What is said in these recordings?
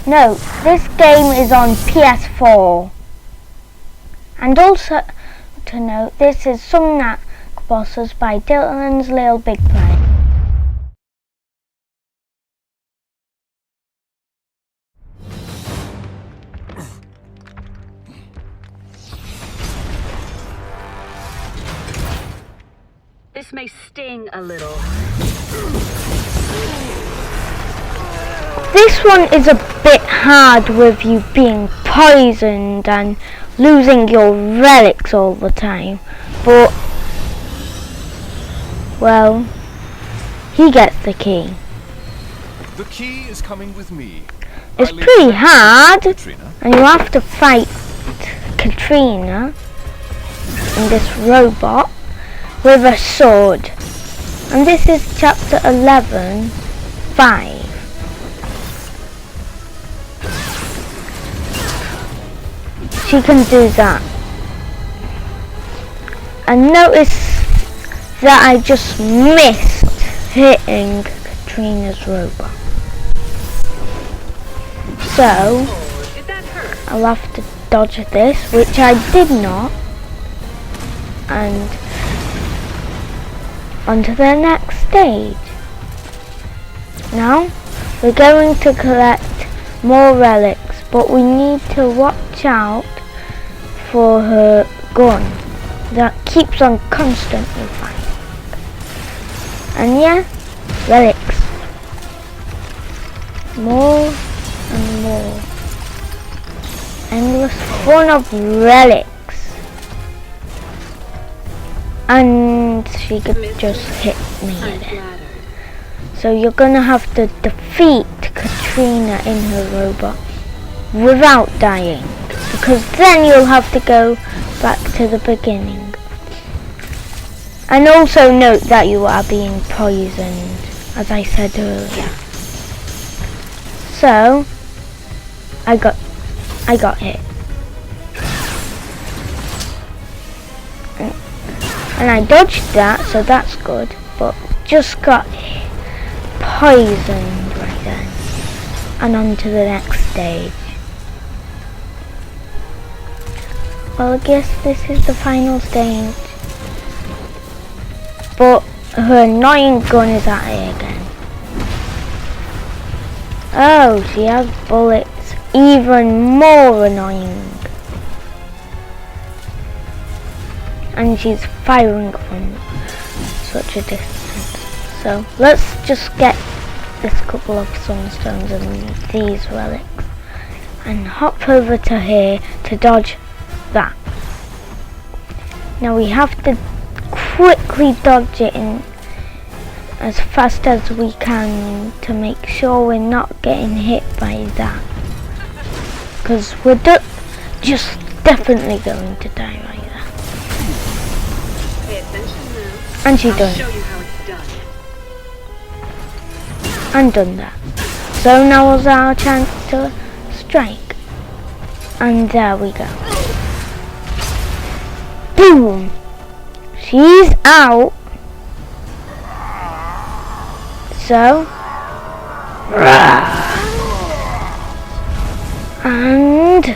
No, this game is on PS4. And also to note, this is some Knack bosses by Dylan's Little Big Play. This may sting a little. This one is a bit hard with you being poisoned and losing your relics all the time, but well, he gets the key. The key is coming with me. It's pretty hard, Katrina. and you have to fight Katrina and this robot with a sword. And this is chapter 11:5. She can do that. And notice that I just missed hitting Katrina's robot. So I'll have to dodge this, which I did not. And on to the next stage. Now we're going to collect more relics, but we need to watch out for her gun that keeps on constantly firing. And yeah, relics. More and more. Endless fun of relics. And she could just hit me again. So you're gonna have to defeat Katrina in her robot without dying, because then you'll have to go back to the beginning. And also note that you are being poisoned, as I said earlier. So I got hit. And I dodged that, so that's good, but just got poisoned right then. And on to the next stage. Well, I guess this is the final stage. But her annoying gun is at it again. Oh, she has bullets. Even more annoying. And she's firing from such a distance. So let's just get this couple of sunstones and these relics and hop over to here to dodge that. Now we have to quickly dodge it in as fast as we can to make sure we're not getting hit by that, because we're just definitely going to die right there. Pay attention now. And she done Show it. you how it's done. And done that. So now was our chance to strike. And there we go. Boom! She's out. So and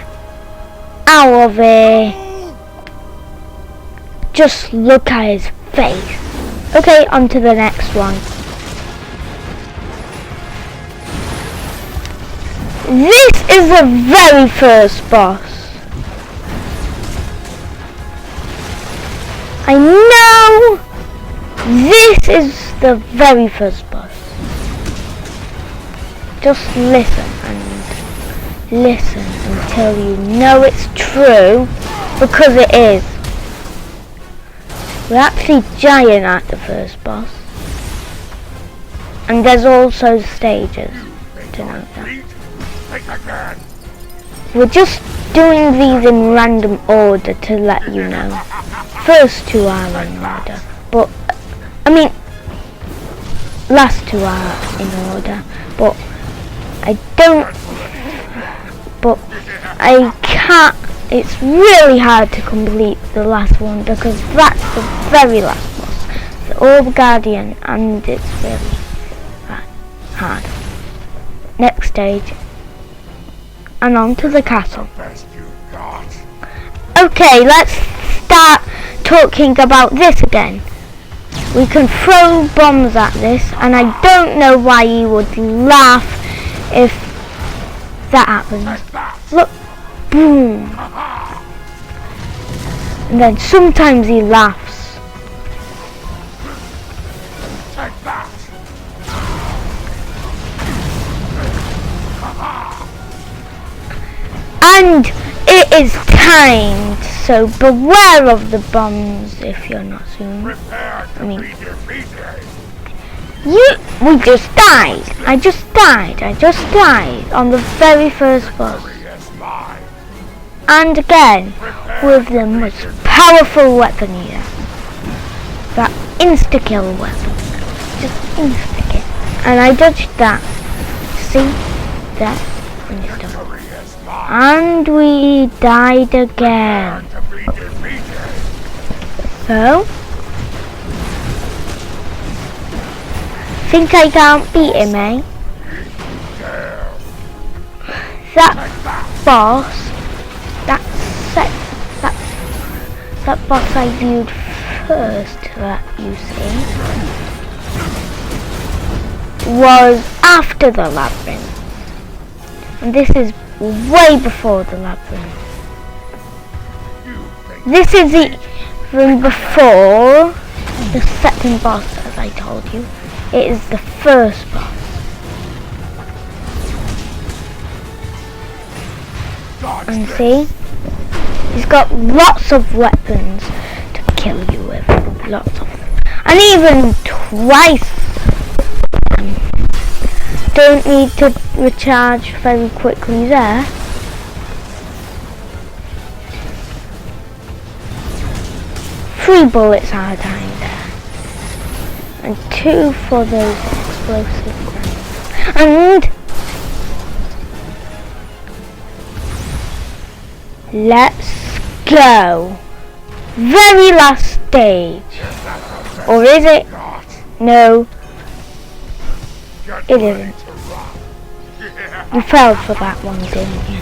out of it. Just look at his face. Okay, on to the next one. This is the very first boss. I know this is the very first boss. Just listen and listen until you know it's true, because it is. We're actually giant at the first boss. And there's also stages to note that. We're just doing these in random order to let you know. First two are in order, but I mean last two are in order, but I can't. It's really hard to complete the last one because that's the very last boss, the Orb Guardian, and it's really hard. Next stage. and onto the castle. Best you got. Okay, let's start talking about this again. We can throw bombs at this, and I don't know why he would laugh if that happens. Look, boom. And then sometimes he laughs. Take that. And it is timed, so beware of the bombs if you're not soon. Prepare to be defeated. We just died. I just died on the very first boss. Victory is mine. And again, with the most powerful weapon here. That insta-kill weapon. Just insta-kill. And I dodged that. See? That. And it's done. Victory is mine. And we died again. To be defeated. So, think I can't beat him, eh? Dare. That boss, that boss I viewed first, that you see, was after the labyrinth, and this is way before the labyrinth. This is even before the second boss, as I told you. It is the first boss. And see? He's got lots of weapons to kill you with. Lots of them. And even twice. Don't need to recharge very quickly there. Three bullets at a time there. And two for those explosive grenades. And let's go. Very last stage. Or is it? No, it isn't. You fell for that one, didn't you?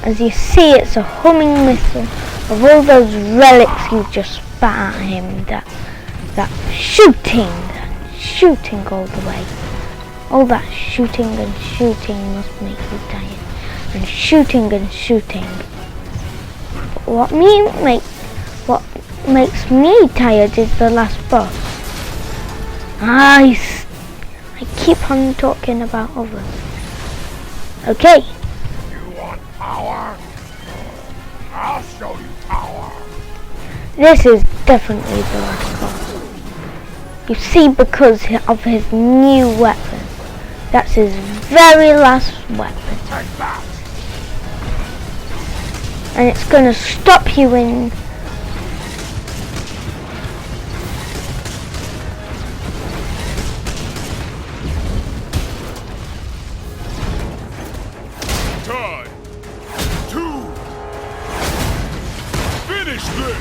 As you see, it's a humming missile of all those relics you just spat at him. That shooting all the way. All that shooting and shooting must make you tired. And shooting and shooting. But what makes me tired is the last boss. I keep on talking about others. Okay. You want power? I'll show you power. This is definitely the last boss. You see, because of his new weapon. That's his very last weapon. Take that. And it's gonna stop you in. Time to finish this.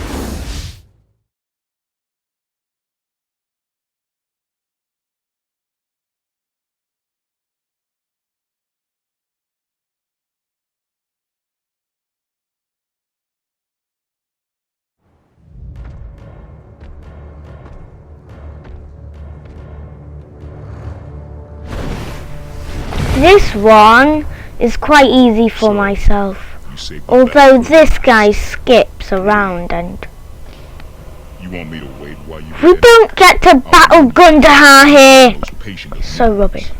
This one is quite easy for myself. Although this guy skips around and You want me to wait while you we don't get to battle Ghandahar here. So rubbish.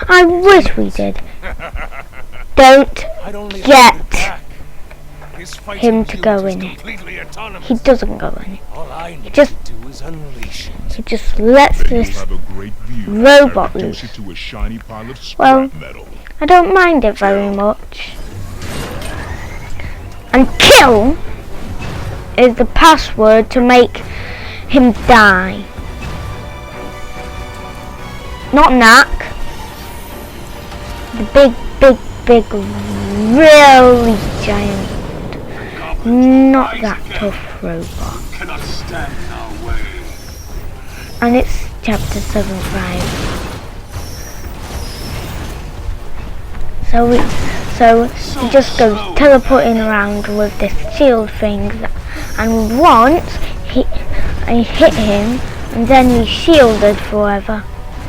I wish we did. Don't get him to go in it. He doesn't go in it. He just lets this robot loose. Well, I don't mind it very much. And kill is the password to make him die. Not Knack. The big, really giant. Not that tough robot. cannot stand our way. And it's chapter 7.5. So he just goes teleporting around with this shield thing, and once I hit him, and then he's shielded forever.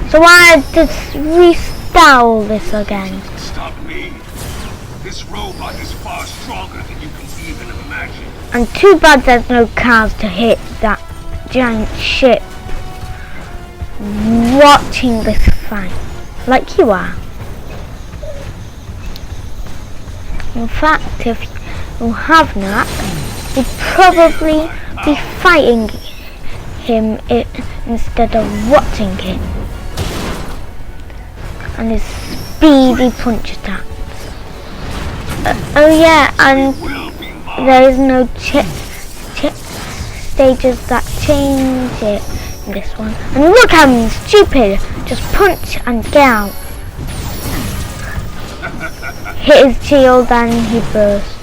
So I had to restyle this again. Stop me. This robot is far stronger than you can even imagine. And too bad there's no cars to hit that giant ship. Watching this fight, like you are. In fact, if you have Knack, you'd probably be fighting him instead of watching him. And his speedy punch attacks. Oh yeah, and there is no stages that change it in this one. And look how he's stupid! Just punch and get out. Hit his shield and he bursts.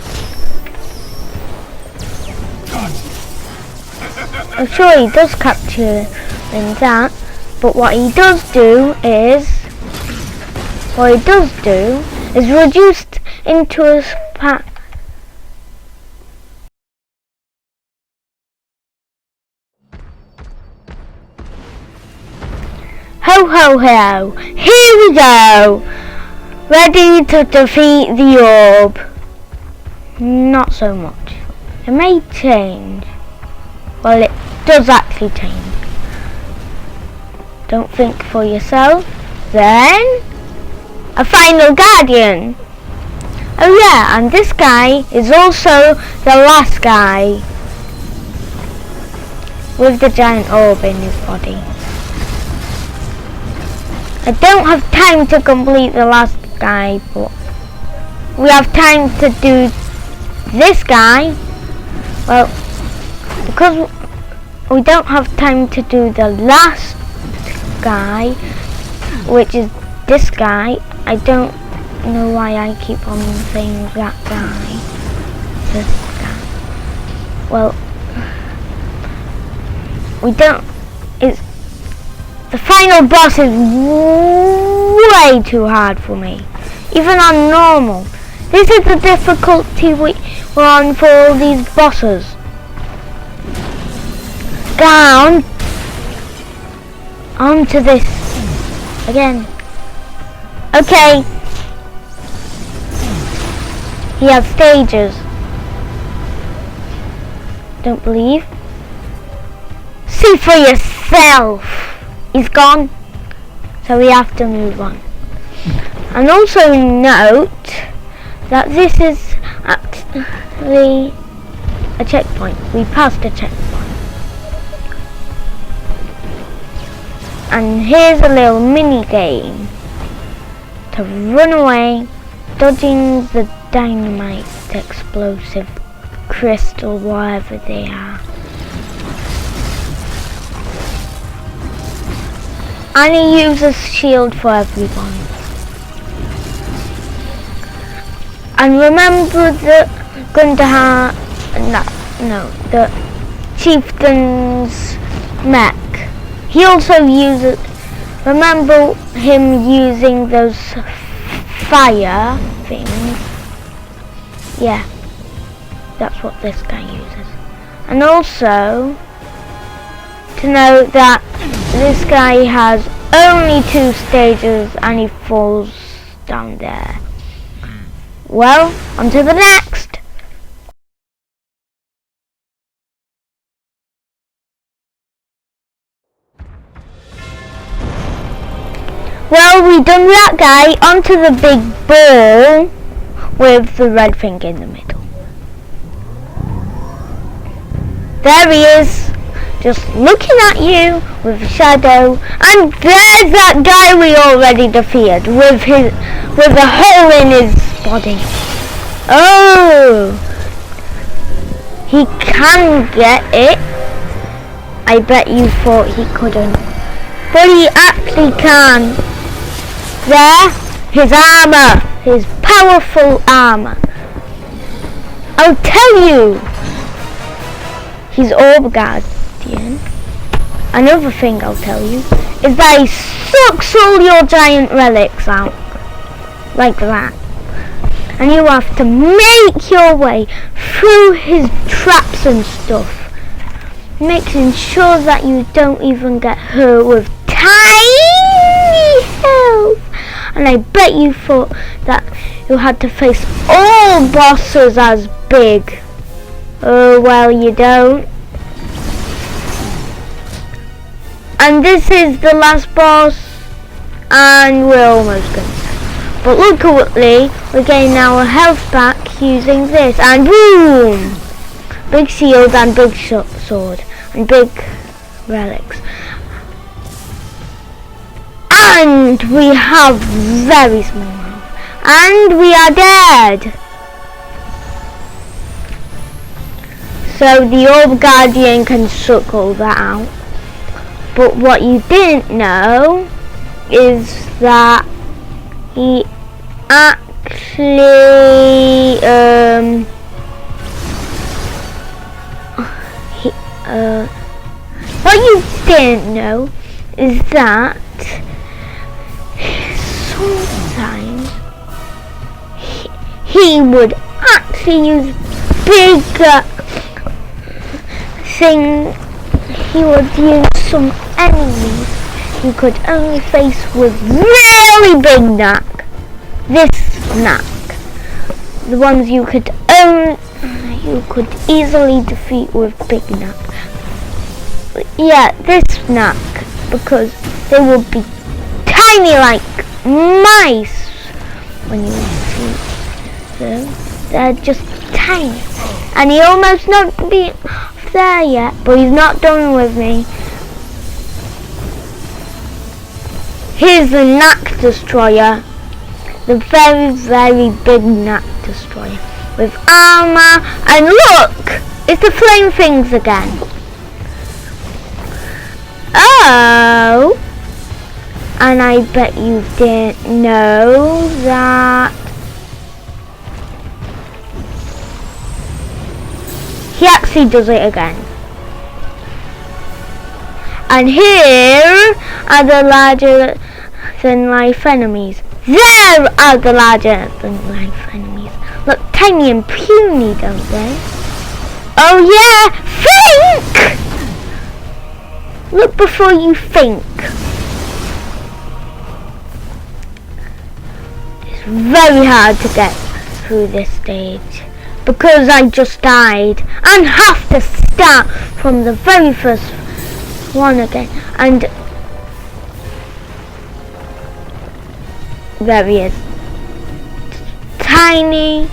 I'm sure he does capture in that, but what he does do is reduced into a pack. Ho ho ho! Here we go! Ready to defeat the orb. Not so much. It may change. Well, it does actually change. Don't think for yourself. Then, a final guardian. Oh yeah, and this guy is also the last guy with the giant orb in his body. I don't have time to complete the last guy, but we have time to do this guy. Well, because we don't have time to do the last guy, which is this guy. I don't know why I keep on saying that guy. This guy. Well, we don't. It's the final boss is way too hard for me, even on normal. This is the difficulty we're on for all these bosses. Down onto this again. Okay, he has stages. Don't believe? See for yourself. He's gone, so we have to move on. And also note that this is actually a checkpoint. We passed a checkpoint. And here's a little mini game to run away, dodging the dynamite, explosive, crystal, whatever they are. And he uses shield for everyone. And remember the Ghandahar, the chieftain's mech. He also uses, remember him using those fire things? Yeah, that's what this guy uses. And also, to know that this guy has only 2 stages and he falls down there. Well, on to the next! Well, we done that guy. Onto the big ball with the red thing in the middle. There he is, just looking at you with a shadow, and there's that guy we already defeated with a hole in his body. Oh, he can get it. I bet you thought he couldn't, but he actually can. There, his armor, his powerful armor. I'll tell you, he's Orb Guardian. Another thing I'll tell you is that he sucks all your giant relics out. Like that. and you have to make your way through his traps and stuff, making sure that you don't even get hurt with tiny health. And I bet you thought that you had to face all bosses as big. Oh well, you don't. And this is the last boss, and we're almost done. But luckily, we're getting our health back using this, and boom! Big shield and big sword and big relics. And we have very small health, and we are dead. So the Orb Guardian can suck all that out. But what you didn't know is that he actually what you didn't know is that sometimes he would actually use bigger things. He would use some enemies you could only face with really big Knack. This Knack. The ones you could easily defeat with big Knack. Yeah, this Knack, because they would be tiny like mice when you defeat them. They're just tiny. And he almost not be there yet, but he's not done with me. Here's the Knack Destroyer, the very, very big Knack Destroyer with armor, and look, it's the flame things again. Oh, and I bet you didn't know that he actually does it again. And here are the larger than life enemies. There are the larger than life enemies. Look tiny and puny, don't they? Oh yeah, think! Look before you think. It's very hard to get through this stage, because I just died and have to start from the very first one again. And there he is, tiny,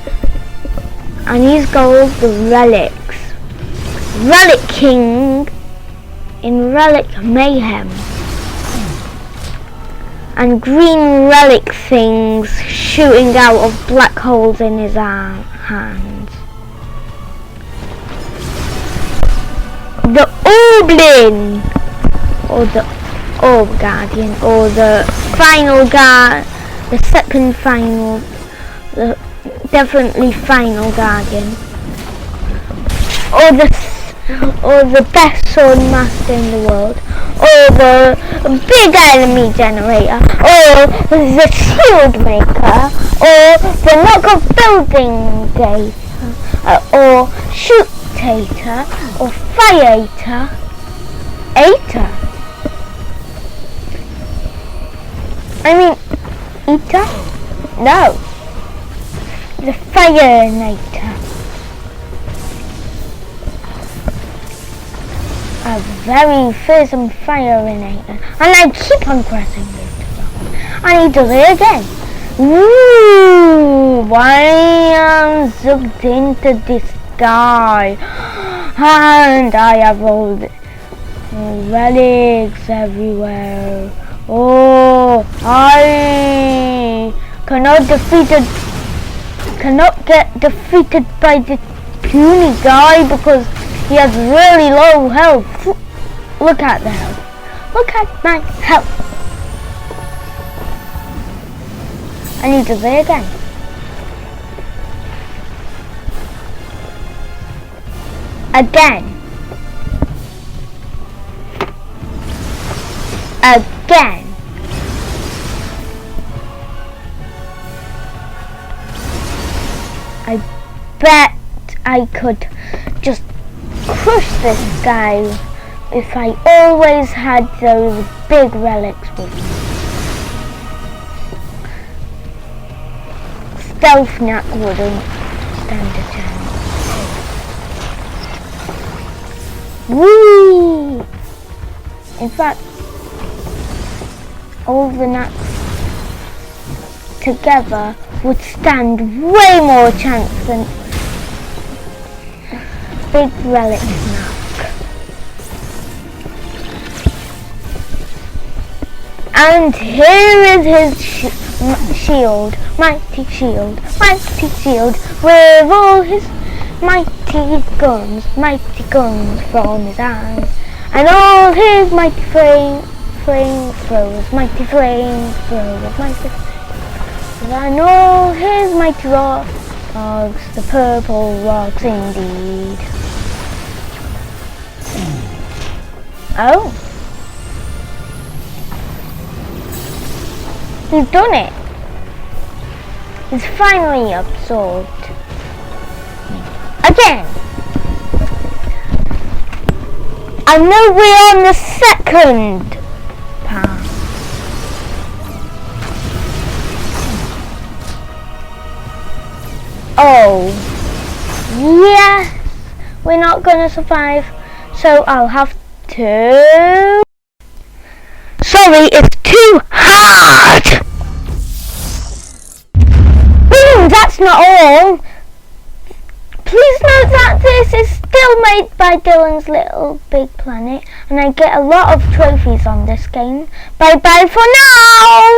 and he's got all the relics. Relic King in Relic Mayhem, and green relic things shooting out of black holes in his hands. The Orblin, or the Orb Guardian, or the final guard, the second final, the definitely final guardian, or the best sword master in the world, or the big enemy generator, or the shield maker, or the knockoff building data, or shoot-tater, or fire-ater. I mean, eater? No. The fire-nator. A very fearsome fire-nator. And I keep on pressing it. And he does it again. Ooh, I am zooming into the sky. And I have all the relics everywhere. Oh, I cannot get defeated by the puny guy because he has really low health. Look at the health. Look at my health. I need to say again. Again. Again. bet I could just crush this guy if I always had those big relics with me. Stealth Knack wouldn't stand a chance. Whee! In fact, all the Knacks together would stand way more chance than Big Relic Knack. And here is his shield, mighty shield, with all his mighty guns from his hands, and all his mighty flamethrowers, and all his mighty rocks, the purple rocks indeed. Oh. He's done it. He's finally absorbed. Again. I know we're on the second path. Oh. Yes. We're not gonna survive. So I'll have to... Sorry, it's too hard! That's not all! Please note that this is still made by Dylan's Little Big Planet, and I get a lot of trophies on this game. Bye bye for now!